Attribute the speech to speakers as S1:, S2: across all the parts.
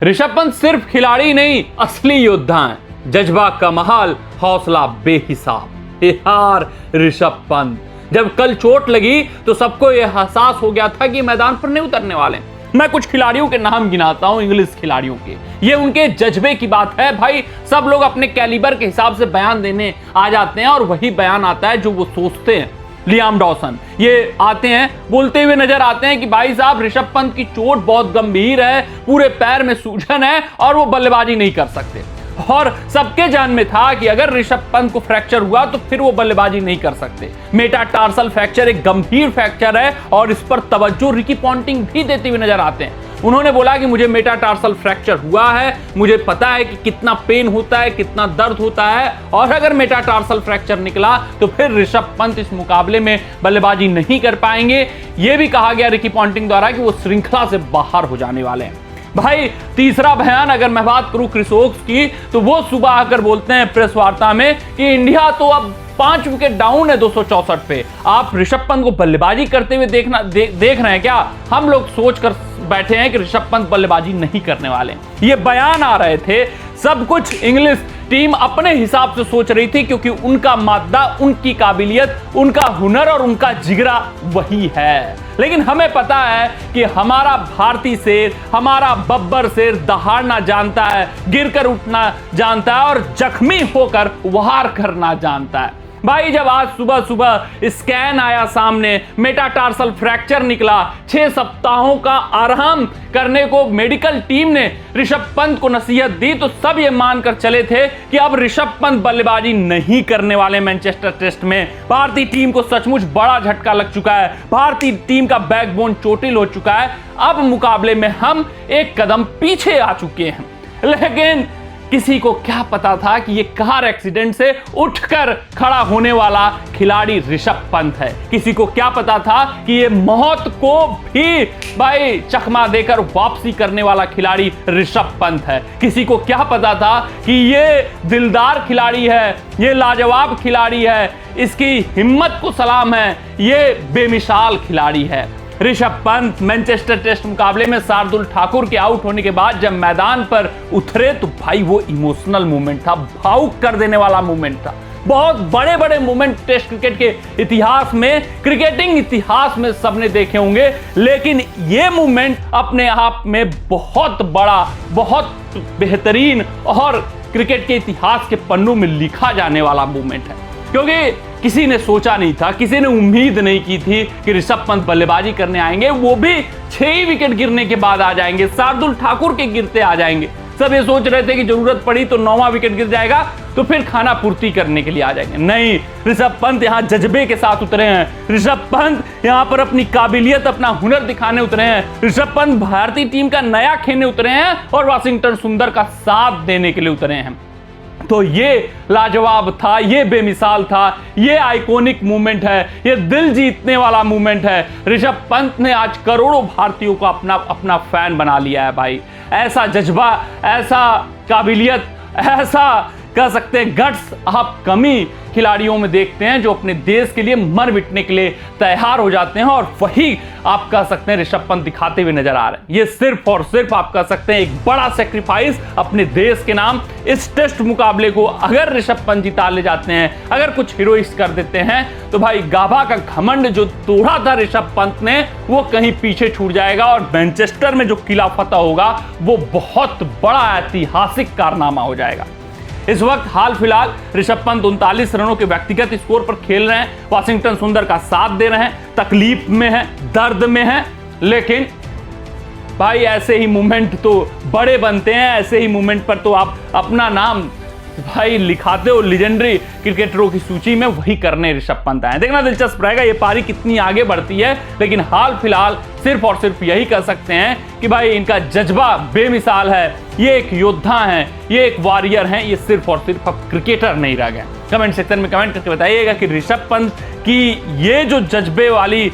S1: ऋषभ पंत सिर्फ खिलाड़ी नहीं, असली योद्धा हैं। जज्बा का महाल, हौसला बेहिसाब। यार ऋषभ पंत, जब कल चोट लगी तो सबको यह एहसास हो गया था कि मैदान पर नहीं उतरने वाले। मैं कुछ खिलाड़ियों के नाम गिनाता हूं, इंग्लिश खिलाड़ियों के। ये उनके जज्बे की बात है भाई। सब लोग अपने कैलिबर के हिसाब से बयान देने आ जाते हैं और वही बयान आता है जो वो सोचते हैं। लियाम डॉसन ये आते हैं, बोलते हुए नजर आते हैं कि भाई साहब ऋषभ पंत की चोट बहुत गंभीर है, पूरे पैर में सूजन है और वो बल्लेबाजी नहीं कर सकते। और सबके जान में था कि अगर ऋषभ पंत को फ्रैक्चर हुआ तो फिर वो बल्लेबाजी नहीं कर सकते। मेटाटार्सल फ्रैक्चर एक गंभीर फ्रैक्चर है और इस पर तवज्जो रिकी पॉन्टिंग भी देते हुए नजर आते हैं। उन्होंने बोला कि मुझे मेटाटार्सल फ्रैक्चर हुआ है, मुझे पता है कि कितना पेन होता है, कितना दर्द होता है, और अगर मेटाटार्सल फ्रैक्चर निकला तो फिर ऋषभ पंत इस मुकाबले में बल्लेबाजी नहीं कर पाएंगे। यह भी कहा गया रिकी पॉन्टिंग द्वारा कि वो श्रृंखला से बाहर हो जाने वाले हैं। भाई तीसरा बयान अगर मैं बात करूं क्रिस वोक्स की, तो वो सुबह आकर बोलते हैं प्रेस वार्ता में कि इंडिया तो अब 5 विकेट डाउन है 264 पे। आप ऋषभ पंत को बल्लेबाजी करते हुए देख रहे हैं क्या? हम लोग सोच कर बैठे हैं कि ऋषभ पंत बल्लेबाजी नहीं करने वाले। ये बयान आ रहे थे, सब कुछ इंग्लिश टीम अपने हिसाब से सोच रही थी, क्योंकि उनका मादा, उनकी काबिलियत, उनका हुनर और उनका जिगरा वही है। लेकिन हमें पता है कि हमारा भारतीय शेर, हमारा बब्बर शेर दहाड़ना जानता है, गिरकर उठना जानता है और जख्मी होकर वार करना जानता है। भाई जब आज सुबह सुबह स्कैन आया सामने, मेटाटार्सल फ्रैक्चर निकला, 6 सप्ताहों का आराम करने को मेडिकल टीम ने ऋषभ पंत को नसीहत दी, तो सब ये मानकर चले थे कि अब ऋषभ पंत बल्लेबाजी नहीं करने वाले। मैनचेस्टर टेस्ट में भारतीय टीम को सचमुच बड़ा झटका लग चुका है। भारतीय टीम का बैकबोन चोटिल हो चुका है। अब मुकाबले में हम एक कदम पीछे आ चुके हैं। लेकिन किसी को क्या पता था कि ये कार एक्सीडेंट से उठकर खड़ा होने वाला खिलाड़ी ऋषभ पंत है। किसी को क्या पता था कि ये मौत को भी भाई चकमा देकर वापसी करने वाला खिलाड़ी ऋषभ पंत है। किसी को क्या पता था कि ये दिलदार खिलाड़ी है, ये लाजवाब खिलाड़ी है, इसकी हिम्मत को सलाम है, ये बेमिसाल खिलाड़ी है। ऋषभ पंत मैनचेस्टर टेस्ट मुकाबले में शार्दुल ठाकुर के आउट होने के बाद जब मैदान पर उतरे तो भाई वो इमोशनल मोमेंट था, भावुक कर देने वाला मोमेंट था। बहुत बड़े बड़े मोमेंट टेस्ट क्रिकेट के इतिहास में, क्रिकेटिंग इतिहास में सबने देखे होंगे, लेकिन ये मोमेंट अपने आप में बहुत बड़ा, बहुत बेहतरीन और क्रिकेट के इतिहास के पन्नों में लिखा जाने वाला मोमेंट है। क्योंकि किसी ने सोचा नहीं था, किसी ने उम्मीद नहीं की थी कि ऋषभ पंत बल्लेबाजी करने आएंगे, वो भी 6 विकेट गिरने के बाद आ जाएंगे, शार्दुल ठाकुर के गिरते आ जाएंगे। सब ये सोच रहे थे कि जरूरत पड़ी तो 9वां विकेट गिर जाएगा तो फिर खाना पूर्ति करने के लिए आ जाएंगे। नहीं, ऋषभ पंत यहाँ जज्बे के साथ उतरे हैं। ऋषभ पंत यहाँ पर अपनी काबिलियत, अपना हुनर दिखाने उतरे हैं। ऋषभ पंत भारतीय टीम का नया खेलने उतरे हैं और वाशिंगटन सुंदर का साथ देने के लिए उतरे हैं। तो ये लाजवाब था, ये बेमिसाल था, ये आइकॉनिक मूवमेंट है, ये दिल जीतने वाला मूवमेंट है। ऋषभ पंत ने आज करोड़ों भारतीयों को अपना फैन बना लिया है भाई। ऐसा जज्बा, ऐसा काबिलियत, ऐसा कह सकते हैं गट्स आप कमी खिलाड़ियों में देखते हैं जो अपने देश के लिए मर मिटने के लिए तैयार हो जाते हैं, और वही आप कह सकते हैं ऋषभ पंत दिखाते हुए नजर आ रहे हैं। ये सिर्फ और सिर्फ आप कह सकते हैं एक बड़ा सेक्रीफाइस अपने देश के नाम। इस टेस्ट मुकाबले को अगर ऋषभ पंत जिता ले जाते हैं, अगर कुछ हीरोइक्स कर देते हैं, तो भाई गाभा का घमंड जो तोड़ा था ऋषभ पंत ने, वो कहीं पीछे छूट जाएगा और मैनचेस्टर में जो किला फतह होगा वो बहुत बड़ा ऐतिहासिक कारनामा हो जाएगा। इस वक्त हाल फिलहाल ऋषभ पंत 39 रनों के व्यक्तिगत स्कोर पर खेल रहे हैं, वाशिंगटन सुंदर का साथ दे रहे हैं, तकलीफ में है, दर्द में है, लेकिन भाई ऐसे ही मूवमेंट तो बड़े बनते हैं। ऐसे ही मूवमेंट पर तो आप अपना नाम भाई लिखाते हो लीजेंडरी क्रिकेटरों की सूची में, वही करने ऋषभ पंत आए। देखना दिलचस्प रहेगा ये पारी कितनी आगे बढ़ती है, लेकिन हाल फिलहाल सिर्फ और सिर्फ यही कह सकते हैं कि भाई इनका जज्बा बेमिसाल है। ये एक योद्धा हैं, ये एक वॉरियर हैं, ये सिर्फ और सिर्फ अब क्रिकेटर नहीं रह गए। कमेंट सेक्शन में कमेंट करके बताइएगा कि ऋषभ पंत की ये जो जज्बे वाली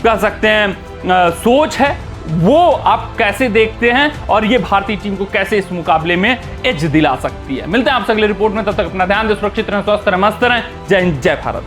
S1: कह सकते हैं सोच है, वो आप कैसे देखते हैं और ये भारतीय टीम को कैसे इस मुकाबले में एज दिला सकती है। मिलते हैं आपसे अगले रिपोर्ट में, तब तक अपना ध्यान दें, सुरक्षित रहें, स्वस्थ रहें, मस्त रहें। जय हिंद, जय भारत।